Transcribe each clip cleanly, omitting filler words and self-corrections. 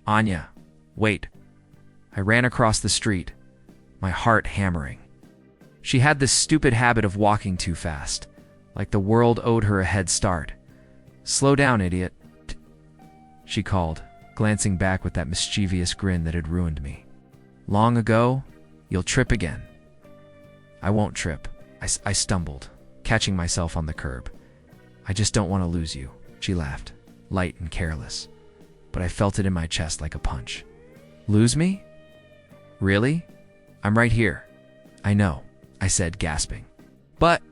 Anya, wait. I ran across the street, my heart hammering. She had this stupid habit of walking too fast, like the world owed her a head start. Slow down, idiot, she called, glancing back with that mischievous grin that had ruined me. Long ago, you'll trip again. I won't trip. I stumbled, catching myself on the curb. I just don't want to lose you, she laughed, light and careless. But I felt it in my chest like a punch. Lose me? Really? I'm right here. I know, I said, gasping. But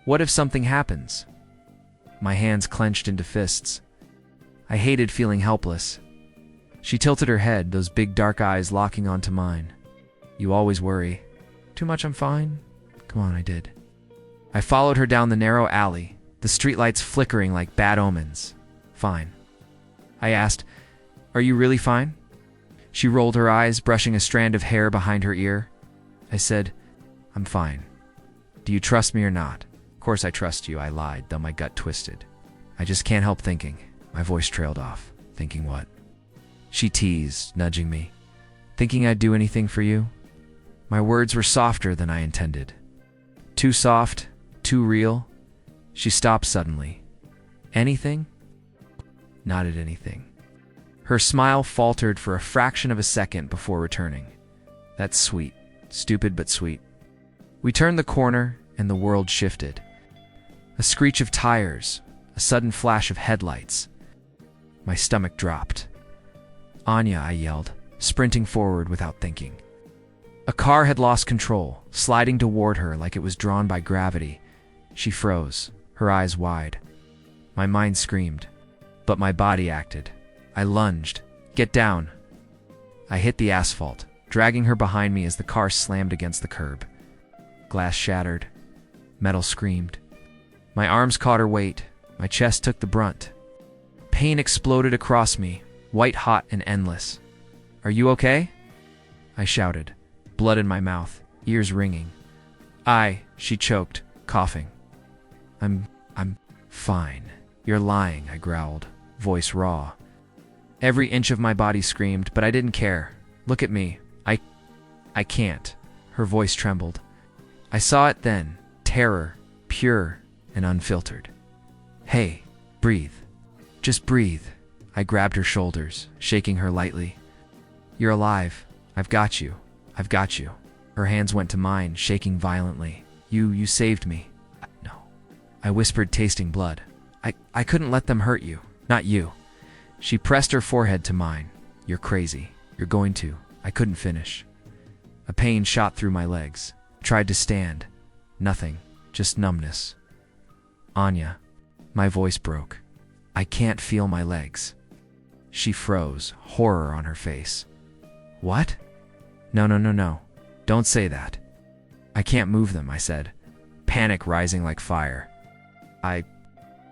what if something happens? My hands clenched into fists. I hated feeling helpless. She tilted her head, those big dark eyes locking onto mine. You always worry. Too much, I'm fine. Come on, I did. I followed her down the narrow alley, the streetlights flickering like bad omens. Fine. I asked, Are you really fine? She rolled her eyes, brushing a strand of hair behind her ear. I said, I'm fine. Do you trust me or not? Of course I trust you, I lied, though my gut twisted. I just can't help thinking. My voice trailed off. Thinking what? She teased, nudging me. Thinking I'd do anything for you? My words were softer than I intended. Too soft, too real. She stopped suddenly. Anything? Not at anything. Her smile faltered for a fraction of a second before returning. That's sweet. Stupid but sweet. We turned the corner and the world shifted. A screech of tires, a sudden flash of headlights. My stomach dropped. Anya, I yelled, sprinting forward without thinking. A car had lost control, sliding toward her like it was drawn by gravity. She froze, her eyes wide. My mind screamed, but my body acted. I lunged. Get down. I hit the asphalt, dragging her behind me as the car slammed against the curb. Glass shattered. Metal screamed. My arms caught her weight. My chest took the brunt. Pain exploded across me, white hot and endless. Are you okay? I shouted, blood in my mouth, ears ringing. She choked, coughing. I'm fine. You're lying, I growled, voice raw. Every inch of my body screamed, but I didn't care. Look at me. I can't. Her voice trembled. I saw it then, terror, pure and unfiltered. Hey, breathe. Just breathe. I grabbed her shoulders, shaking her lightly. You're alive. I've got you. I've got you. Her hands went to mine, shaking violently. You saved me. No. I whispered, tasting blood. I couldn't let them hurt you. Not you. She pressed her forehead to mine. You're crazy. You're going to. I couldn't finish. A pain shot through my legs. Tried to stand. Nothing. Just numbness. Anya. My voice broke. I can't feel my legs. She froze, horror on her face. What? No. Don't say that. I can't move them, I said, panic rising like fire. I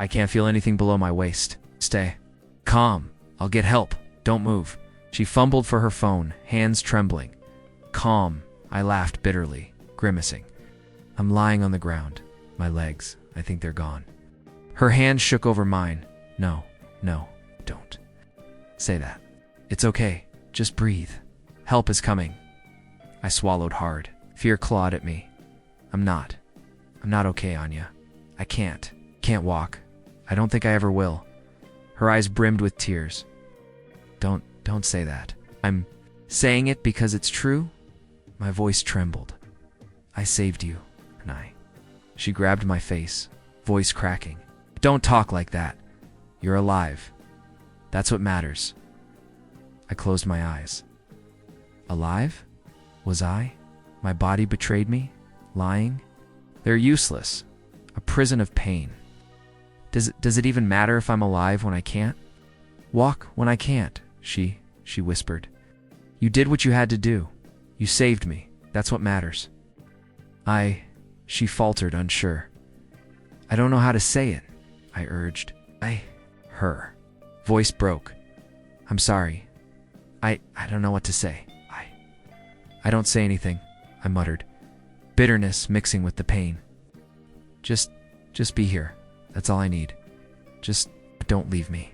can't feel anything below my waist. Stay. Calm. I'll get help. Don't move. She fumbled for her phone, hands trembling. Calm. I laughed bitterly, grimacing. I'm lying on the ground. My legs, I think they're gone. Her hand shook over mine. No, don't. Say that. It's okay. Just breathe. Help is coming. I swallowed hard. Fear clawed at me. I'm not okay, Anya. I can't walk. I don't think I ever will. Her eyes brimmed with tears. Don't say that. I'm saying it because it's true. My voice trembled. I saved you, and She grabbed my face, voice cracking. Don't talk like that. You're alive. That's what matters. I closed my eyes. Alive? Was I? My body betrayed me? Lying? They're useless. A prison of pain. Does it even matter if I'm alive when I can't? Walk when I can't, she whispered. You did what you had to do. You saved me. That's what matters. She faltered, unsure. I don't know how to say it, I urged. Her voice broke. I'm sorry. I don't know what to say. I don't say anything, I muttered, bitterness mixing with the pain. Just be here. That's all I need. Just don't leave me.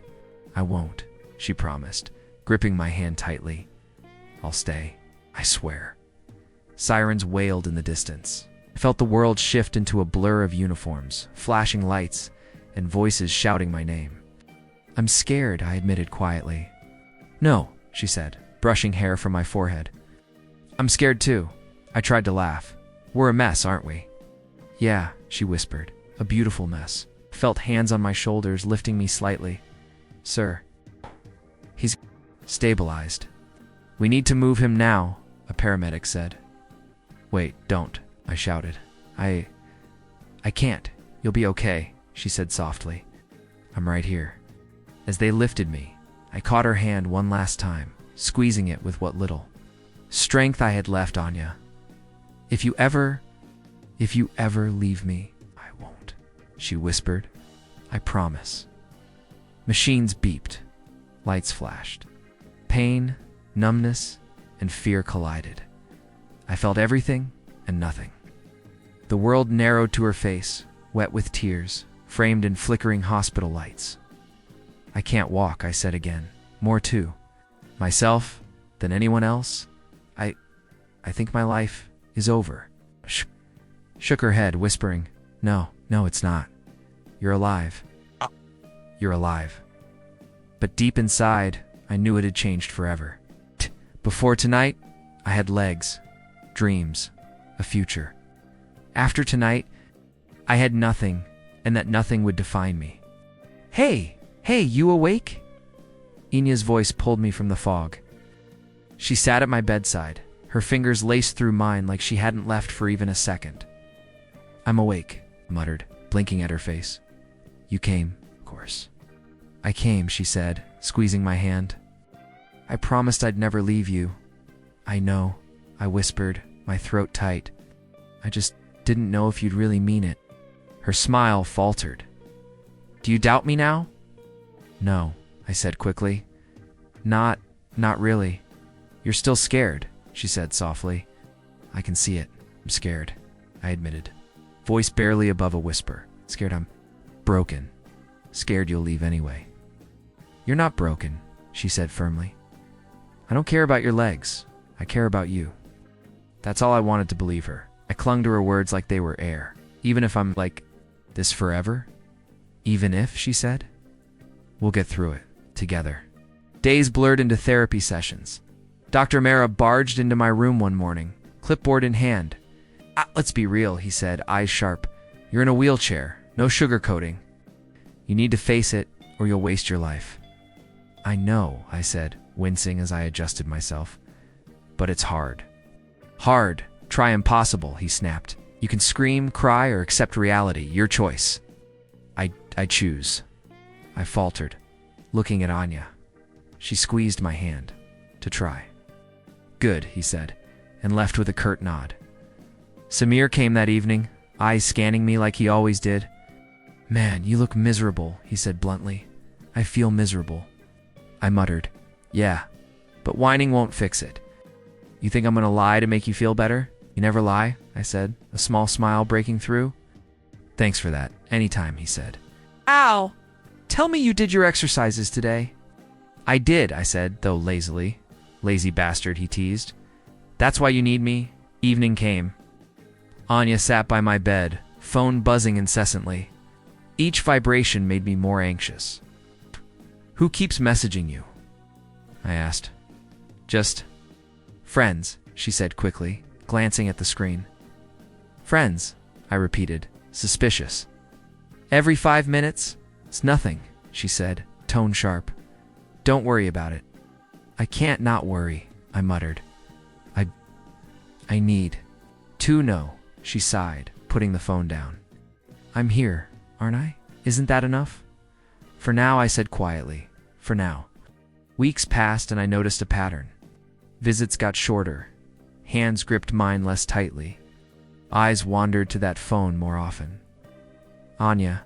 I won't, she promised, gripping my hand tightly. I'll stay, I swear. Sirens wailed in the distance. I felt the world shift into a blur of uniforms, flashing lights, and voices shouting my name. I'm scared, I admitted quietly. No, she said, brushing hair from my forehead. I'm scared too. I tried to laugh. We're a mess, aren't we? Yeah, she whispered. A beautiful mess. Felt hands on my shoulders lifting me slightly. Sir. He's stabilized. We need to move him now, a paramedic said. Wait, don't, I shouted. I can't. You'll be okay, she said softly. I'm right here. As they lifted me, I caught her hand one last time, squeezing it with what little strength I had left, Anya. If you ever leave me, I won't, she whispered. I promise. Machines beeped. Lights flashed. Pain, numbness, and fear collided. I felt everything and nothing. The world narrowed to her face, wet with tears, framed in flickering hospital lights. I can't walk, I said again. More too. Myself than anyone else. I think my life is over. Shook her head, whispering, No, it's not. You're alive. You're alive. But deep inside, I knew it had changed forever. Before tonight, I had legs, dreams, a future. After tonight, I had nothing, and that nothing would define me. Hey, you awake? Inya's voice pulled me from the fog. She sat at my bedside, her fingers laced through mine like she hadn't left for even a second. I'm awake, I muttered, blinking at her face. You came, of course. I came, she said, squeezing my hand. I promised I'd never leave you. I know, I whispered, my throat tight. I just didn't know if you'd really mean it. Her smile faltered. Do you doubt me now? No, I said quickly. Not really. You're still scared, she said softly. I can see it. I'm scared, I admitted. Voice barely above a whisper. Scared I'm broken. Scared you'll leave anyway. You're not broken, she said firmly. I don't care about your legs. I care about you. That's all I wanted to believe her. I clung to her words like they were air. Even if I'm like this forever? Even if, she said. We'll get through it. Together. Days blurred into therapy sessions. Dr. Mara barged into my room one morning, clipboard in hand. Let's be real, he said, eyes sharp. You're in a wheelchair. No sugarcoating. You need to face it, or you'll waste your life. I know, I said, wincing as I adjusted myself. But it's hard. Hard. Try impossible, he snapped. You can scream, cry, or accept reality. Your choice. I choose. I faltered, looking at Anya. She squeezed my hand. To try. Good, he said, and left with a curt nod. Samir came that evening, eyes scanning me like he always did. Man, you look miserable, he said bluntly. I feel miserable. I muttered. Yeah, but whining won't fix it. You think I'm gonna lie to make you feel better? You never lie, I said, a small smile breaking through. Thanks for that. Anytime, he said. Ow! Tell me you did your exercises today. I did, I said, though lazily. Lazy bastard, he teased. That's why you need me. Evening came. Anya sat by my bed, phone buzzing incessantly. Each vibration made me more anxious. Who keeps messaging you? I asked. Just friends, she said quickly, glancing at the screen. Friends, I repeated, suspicious. Every 5 minutes? It's nothing, she said, tone sharp. Don't worry about it. I can't not worry, I muttered. I need to know, she sighed, putting the phone down. I'm here, aren't I? Isn't that enough? For now, I said quietly. For now. Weeks passed and I noticed a pattern. Visits got shorter. Hands gripped mine less tightly. Eyes wandered to that phone more often. Anya,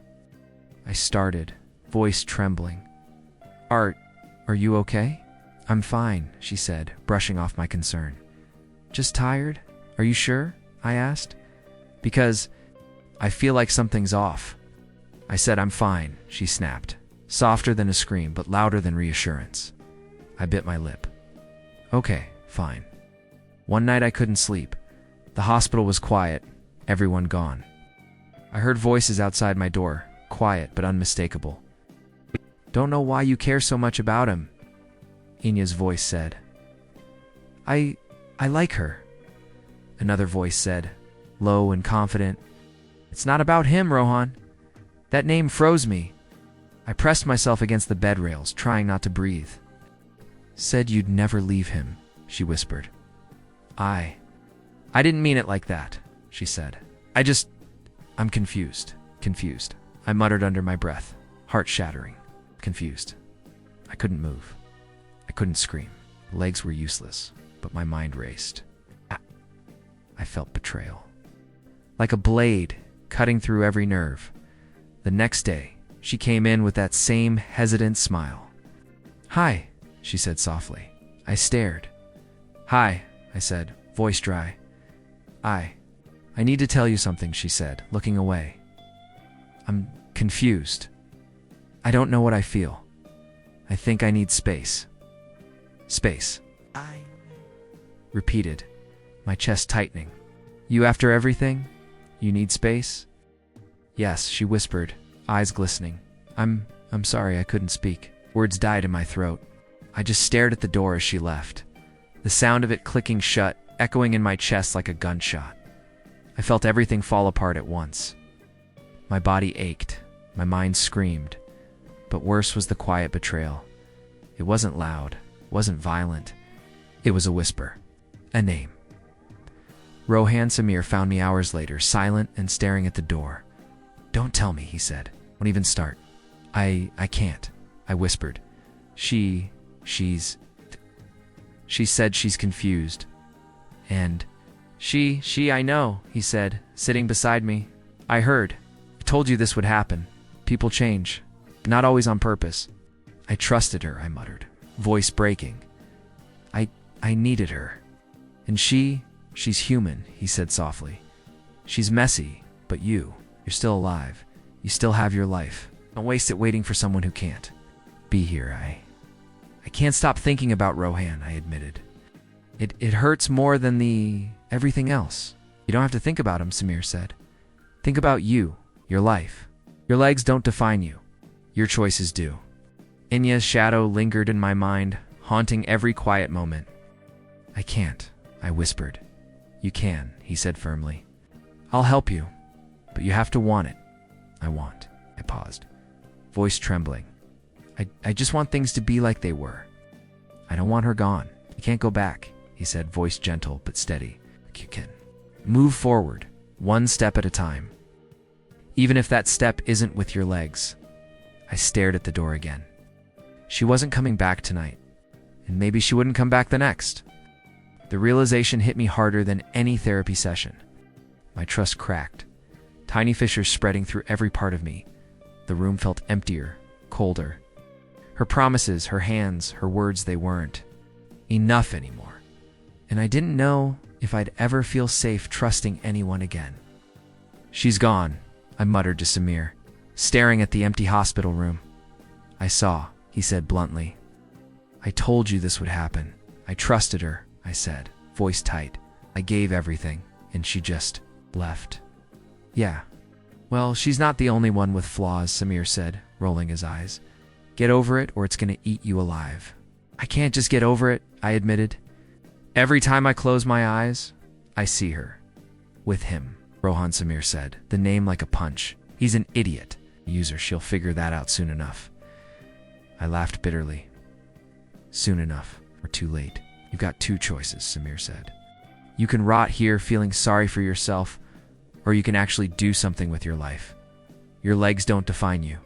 I started, voice trembling. Are you okay? I'm fine, she said, brushing off my concern. Just tired? Are you sure? I asked. Because I feel like something's off. I said I'm fine, she snapped, softer than a scream but louder than reassurance. I bit my lip. Okay, fine. One night I couldn't sleep. The hospital was quiet, everyone gone. I heard voices outside my door, quiet but unmistakable. Don't know why you care so much about him, Inya's voice said. I like her, another voice said, low and confident. It's not about him, Rohan. That name froze me. I pressed myself against the bed rails, trying not to breathe. Said you'd never leave him, she whispered. I didn't mean it like that, she said. I'm confused. I muttered under my breath, heart shattering. Confused. I couldn't move. I couldn't scream. Legs were useless, but my mind raced. I felt betrayal. Like a blade cutting through every nerve. The next day, she came in with that same hesitant smile. Hi, she said softly. I stared. Hi, I said, voice dry. I need to tell you something, she said, looking away. I'm confused. I don't know what I feel. I think I need space. Space. I repeated, my chest tightening. You after everything? You need space? Yes, she whispered, eyes glistening. I'm sorry I couldn't speak. Words died in my throat. I just stared at the door as she left. The sound of it clicking shut, echoing in my chest like a gunshot. I felt everything fall apart at once. My body ached. My mind screamed. But worse was the quiet betrayal. It wasn't loud. It wasn't violent. It was a whisper. A name. Rohan Samir found me hours later, silent and staring at the door. Don't tell me, he said. Won't even start. I can't, I whispered. She said she's confused. And I know, he said, sitting beside me. I heard. I told you this would happen. People change. Not always on purpose. I trusted her, I muttered, voice breaking. I needed her. And she's human, he said softly. She's messy, but you're still alive. You still have your life. Don't waste it waiting for someone who can't. Be here, I can't stop thinking about Rohan, I admitted. It hurts more than everything else. You don't have to think about him, Samir said. Think about you, your life. Your legs don't define you. Your choices do. Inya's shadow lingered in my mind, haunting every quiet moment. I can't, I whispered. You can, he said firmly. I'll help you, but you have to want it. I paused, voice trembling. I just want things to be like they were. I don't want her gone. You can't go back, he said, voice gentle but steady. You can move forward, one step at a time. Even if that step isn't with your legs. I stared at the door again. She wasn't coming back tonight, and maybe she wouldn't come back the next. The realization hit me harder than any therapy session. My trust cracked, tiny fissures spreading through every part of me. The room felt emptier, colder. Her promises, her hands, her words, they weren't enough anymore. And I didn't know if I'd ever feel safe trusting anyone again. She's gone, I muttered to Samir, staring at the empty hospital room. I saw, he said bluntly. I told you this would happen. I trusted her, I said, voice tight. I gave everything, and she just left. Yeah. Well, she's not the only one with flaws, Samir said, rolling his eyes. Get over it, or it's gonna eat you alive. I can't just get over it, I admitted. Every time I close my eyes, I see her. With him, Rohan Samir said, the name like a punch. He's an idiot. User, she'll figure that out soon enough. I laughed bitterly. Soon enough, or too late. You've got two choices, Samir said. You can rot here feeling sorry for yourself, or you can actually do something with your life. Your legs don't define you.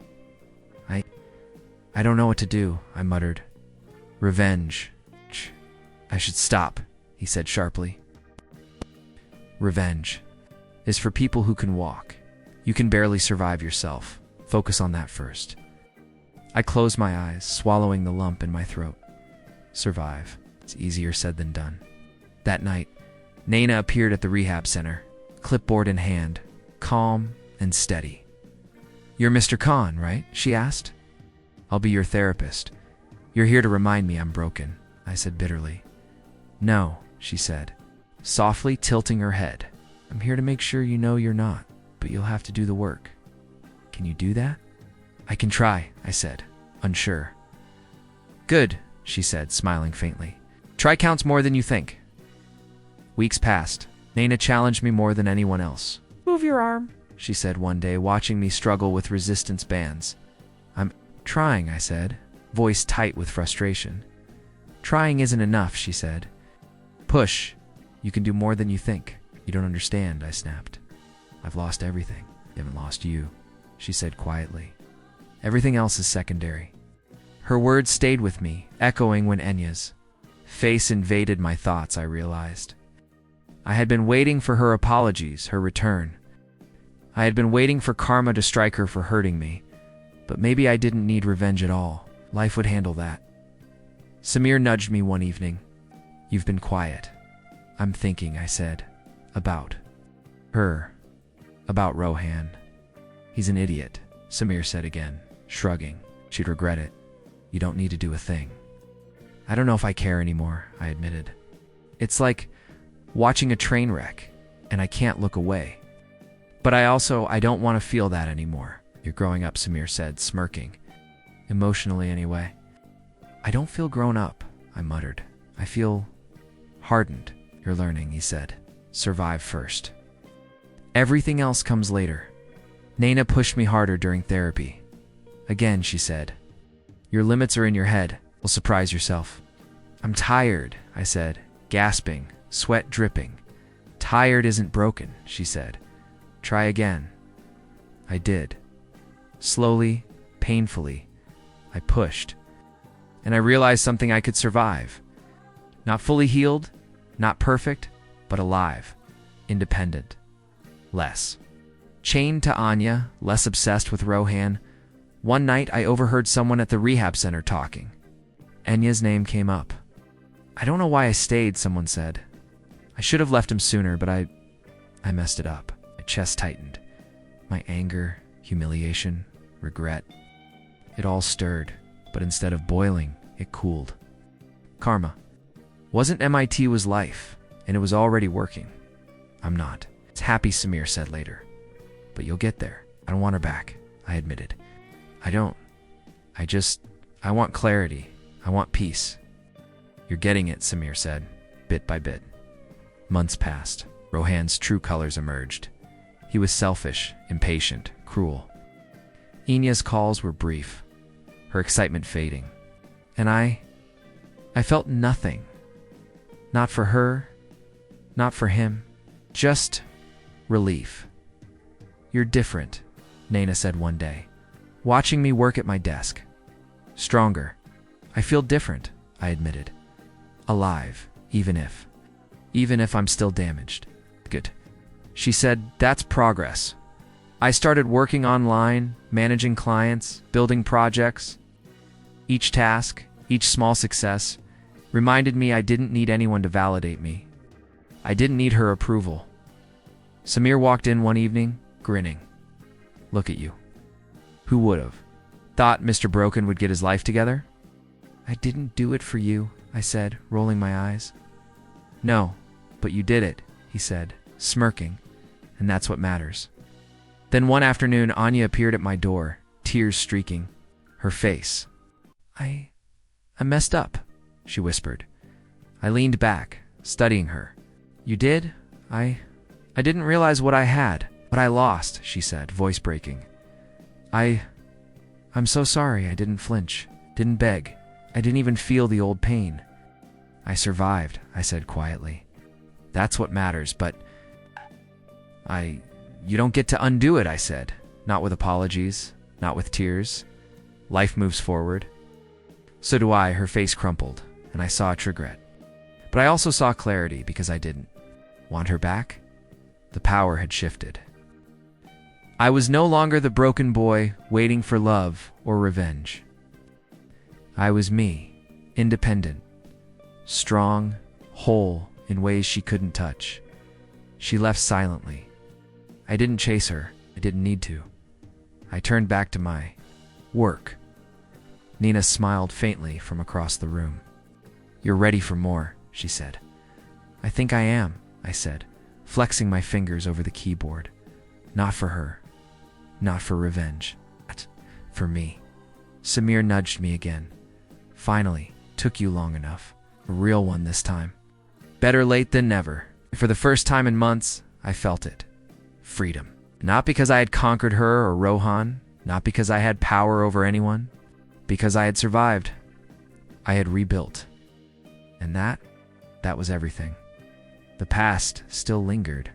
I don't know what to do, I muttered. Revenge. I should stop, he said sharply. Revenge is for people who can walk. You can barely survive yourself. Focus on that first. I closed my eyes, swallowing the lump in my throat. Survive. It's easier said than done. That night, Naina appeared at the rehab center, clipboard in hand, calm and steady. You're Mr. Khan, right? She asked. I'll be your therapist. You're here to remind me I'm broken, I said bitterly. No, she said, softly tilting her head. I'm here to make sure you know you're not, but you'll have to do the work. Can you do that? I can try, I said, unsure. Good, she said, smiling faintly. Try counts more than you think. Weeks passed. Naina challenged me more than anyone else. Move your arm, she said one day, watching me struggle with resistance bands. I'm trying, I said, voice tight with frustration. Trying isn't enough, she said. Push. You can do more than you think. You don't understand, I snapped. I've lost everything. You haven't lost you, she said quietly. Everything else is secondary. Her words stayed with me, echoing when Enya's face invaded my thoughts, I realized. I had been waiting for her apologies, her return. I had been waiting for karma to strike her for hurting me, but maybe I didn't need revenge at all. Life would handle that. Samir nudged me one evening. You've been quiet. I'm thinking, I said. About her. About Rohan. He's an idiot, Samir said again, shrugging. She'd regret it. You don't need to do a thing. I don't know if I care anymore, I admitted. It's like watching a train wreck, and I can't look away. But I don't want to feel that anymore. You're growing up, Samir said, smirking. Emotionally, anyway. I don't feel grown up, I muttered. I feel hardened. You're learning, he said. Survive first. Everything else comes later. Naina pushed me harder during therapy. Again, she said. Your limits are in your head. Will surprise yourself. I'm tired, I said, gasping, sweat dripping. Tired isn't broken, she said. Try again. I did. Slowly, painfully, I pushed. And I realized something I could survive. Not fully healed, not perfect, but alive, independent. Less chained to Anya, less obsessed with Rohan. One night I overheard someone at the rehab center talking. Enya's name came up. I don't know why I stayed, someone said. I should have left him sooner, but I messed it up. My chest tightened. My anger, humiliation, regret. It all stirred, but instead of boiling, it cooled. Karma. Wasn't MIT was life, and it was already working. I'm not. It's happy, Samir said later. But you'll get there. I don't want her back, I admitted. I don't. I want clarity. I want peace. You're getting it, Samir said, bit by bit. Months passed. Rohan's true colors emerged. He was selfish, impatient, cruel. Enya's calls were brief, her excitement fading. And I felt nothing. Not for her, not for him, just relief. You're different, Naina said one day, watching me work at my desk. Stronger. I feel different, I admitted. Alive, even if I'm still damaged. Good. She said, that's progress. I started working online, managing clients, building projects. Each task, each small success, reminded me I didn't need anyone to validate me. I didn't need her approval. Samir walked in one evening, grinning. Look at you. Who would've thought Mr. Broken would get his life together? I didn't do it for you, I said, rolling my eyes. No, but you did it, he said, smirking, and that's what matters. Then one afternoon, Anya appeared at my door, tears streaking her face. I messed up, she whispered. I leaned back, studying her. You did? I didn't realize what I had, what I lost, she said, voice breaking. I'm so sorry. I didn't flinch, didn't beg. I didn't even feel the old pain. I survived, I said quietly. That's what matters, but you don't get to undo it, I said. Not with apologies, not with tears. Life moves forward. So do I, her face crumpled, and I saw a regret. But I also saw clarity because I didn't want her back. The power had shifted. I was no longer the broken boy waiting for love or revenge. I was me, independent, strong, whole in ways she couldn't touch. She left silently. I didn't chase her. I didn't need to. I turned back to my work. Nina smiled faintly from across the room. "You're ready for more," she said. "I think I am," I said, flexing my fingers over the keyboard. Not for her. Not for revenge. But for me. Samir nudged me again. "Finally, took you long enough. A real one this time." Better late than never. For the first time in months, I felt it. Freedom. Not because I had conquered her or Rohan, not because I had power over anyone, because I had survived. I had rebuilt. And that was everything. The past still lingered,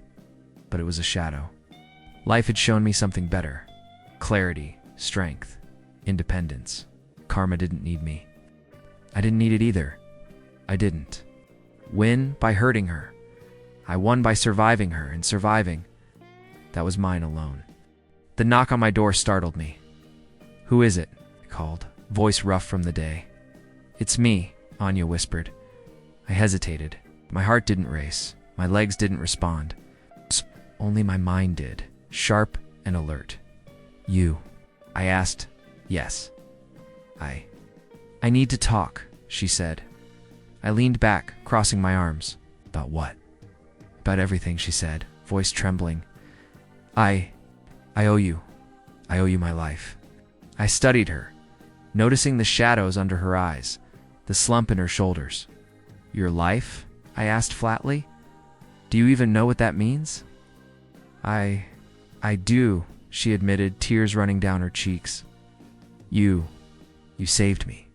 but it was a shadow. Life had shown me something better. Clarity, strength, independence. Karma didn't need me. I didn't need it either. I didn't. Win by hurting her. I won by surviving her, and surviving, that was mine alone. The knock on my door startled me. "Who is it?" I called, voice rough from the day. "It's me," Anya whispered. I hesitated. My heart didn't race. My legs didn't respond. Only my mind did, sharp and alert. "You?" I asked. "Yes." I need to talk," she said. I leaned back, crossing my arms. "About what?" "About everything," she said, voice trembling. I owe you. I owe you my life." I studied her, noticing the shadows under her eyes, the slump in her shoulders. "Your life?" I asked flatly. "Do you even know what that means?" I do," she admitted, tears running down her cheeks. You saved me.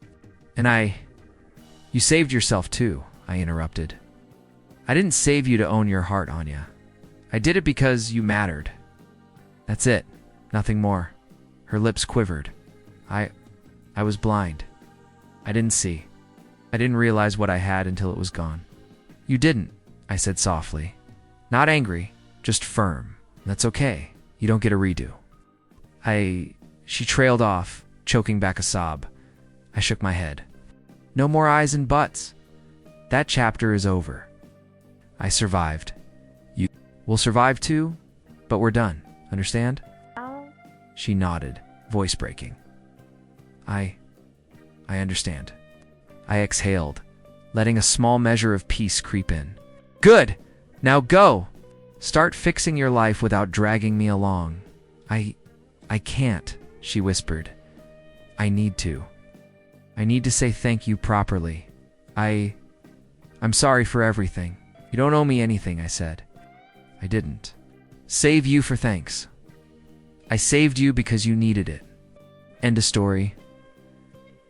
"And you saved yourself too," I interrupted. "I didn't save you to own your heart, Anya. I did it because you mattered. That's it. Nothing more." Her lips quivered. I was blind. I didn't see. I didn't realize what I had until it was gone." "You didn't," I said softly. Not angry, just firm. "That's okay. You don't get a redo." She trailed off, choking back a sob. I shook my head. "No more eyes and buts. That chapter is over. I survived. You will survive too, but we're done. Understand?" She nodded, voice breaking. I understand." I exhaled, letting a small measure of peace creep in. "Good! Now go! Start fixing your life without dragging me along." I can't," she whispered. "I need to. I need to say thank you properly. I'm sorry for everything. You don't owe me anything," I said. I didn't. "Save you for thanks. I saved you because you needed it. End of story."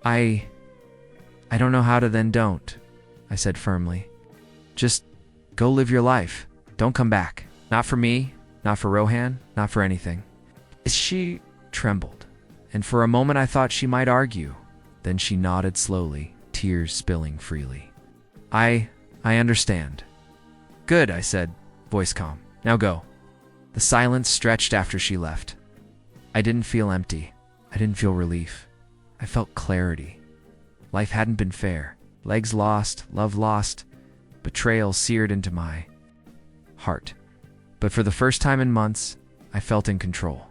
I don't know how to then don't," I said firmly. "Just go live your life. Don't come back. Not for me, not for Rohan, not for anything." She trembled, and for a moment I thought she might argue. Then she nodded slowly, tears spilling freely. I understand." "Good," I said, voice calm. "Now go." The silence stretched after she left. I didn't feel empty. I didn't feel relief. I felt clarity. Life hadn't been fair. Legs lost, love lost, betrayal seared into my heart. But for the first time in months, I felt in control.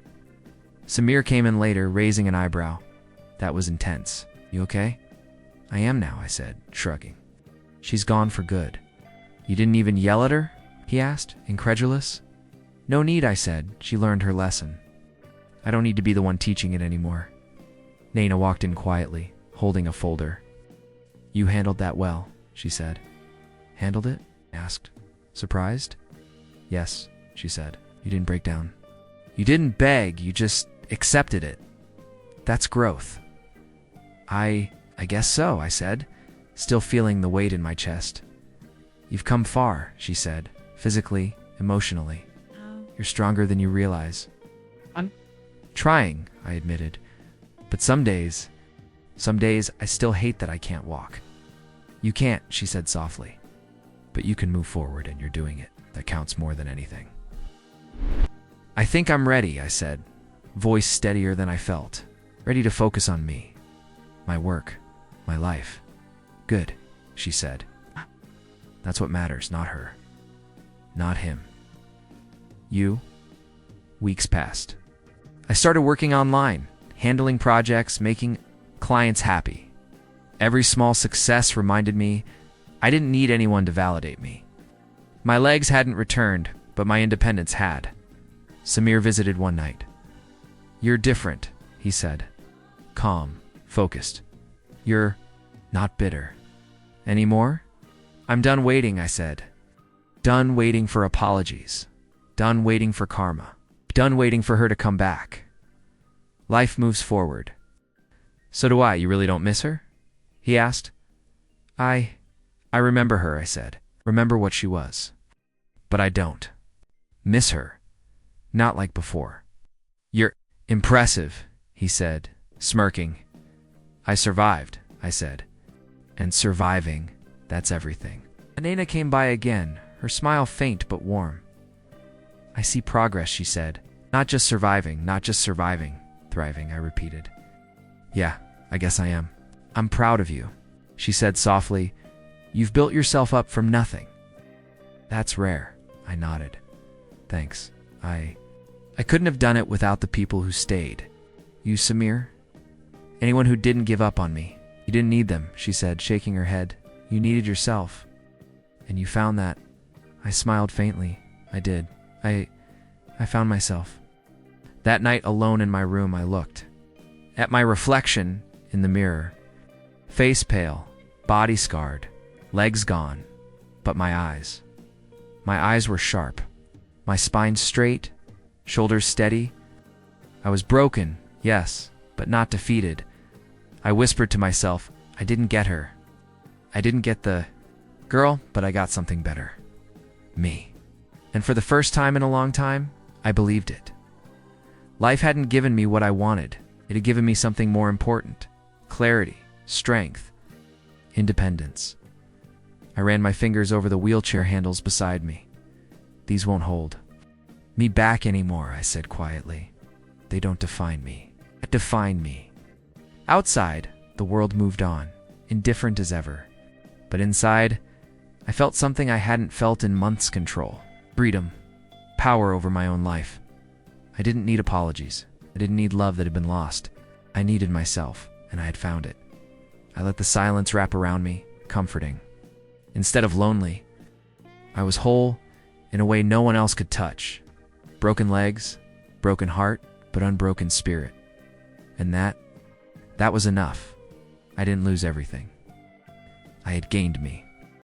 Samir came in later, raising an eyebrow. That was intense. "You okay?" "I am now," I said, shrugging. "She's gone for good." "You didn't even yell at her?" he asked, incredulous. "No need," I said. "She learned her lesson. I don't need to be the one teaching it anymore." Naina walked in quietly, holding a folder. "You handled that well," she said. "Handled it?" I asked, surprised. "Yes," she said. "You didn't break down. You didn't beg, you just accepted it. That's growth." I guess so," I said, still feeling the weight in my chest. "You've come far," she said, physically, emotionally. "You're stronger than you realize." "I'm trying," I admitted. "But some days I still hate that I can't walk." "You can't," she said softly. "But you can move forward, and you're doing it. That counts more than anything." "I think I'm ready," I said, voice steadier than I felt. "Ready to focus on me. My work. My life." "Good," she said. "That's what matters, not her. Not him." "You?" Weeks passed. I started working online, handling projects, making clients happy. Every small success reminded me I didn't need anyone to validate me. My legs hadn't returned, but my independence had. Samir visited one night. "You're different," he said. Calm, focused. "You're not bitter. Anymore?" "I'm done waiting," I said. Done waiting for apologies. Done waiting for karma. Done waiting for her to come back. Life moves forward. "So do I. You really don't miss her?" he asked. I remember her," I said. "Remember what she was. But I don't miss her. Not like before." "You're impressive," he said, smirking. "I survived," I said. "And surviving, that's everything." Anena came by again, her smile faint but warm. "I see progress," she said. Not just surviving, thriving," I repeated. "Yeah, I guess I am. I'm proud of you," she said softly. "You've built yourself up from nothing." "That's rare," I nodded. "Thanks. I couldn't have done it without the people who stayed. You, Samir? Anyone who didn't give up on me. You didn't need them," she said, shaking her head. "You needed yourself. And you found that." I smiled faintly. "I did. I found myself." That night, alone in my room, I looked at my reflection in the mirror. Face pale, body scarred, legs gone, but my eyes were sharp. My spine straight, shoulders steady. I was broken, yes, but not defeated. I whispered to myself, I didn't get her. I didn't get the girl, but I got something better. Me. And for the first time in a long time, I believed it. Life hadn't given me what I wanted. It had given me something more important. Clarity, strength, independence. I ran my fingers over the wheelchair handles beside me. "These won't hold me back anymore," I said quietly. "They don't define me. Define me." Outside, the world moved on, indifferent as ever. But inside, I felt something I hadn't felt in months: control, freedom, power over my own life. I didn't need apologies. I didn't need love that had been lost. I needed myself, and I had found it. I let the silence wrap around me, comforting. Instead of lonely, I was whole in a way no one else could touch. Broken legs, broken heart, but unbroken spirit. And that was enough. I didn't lose everything. I had gained me.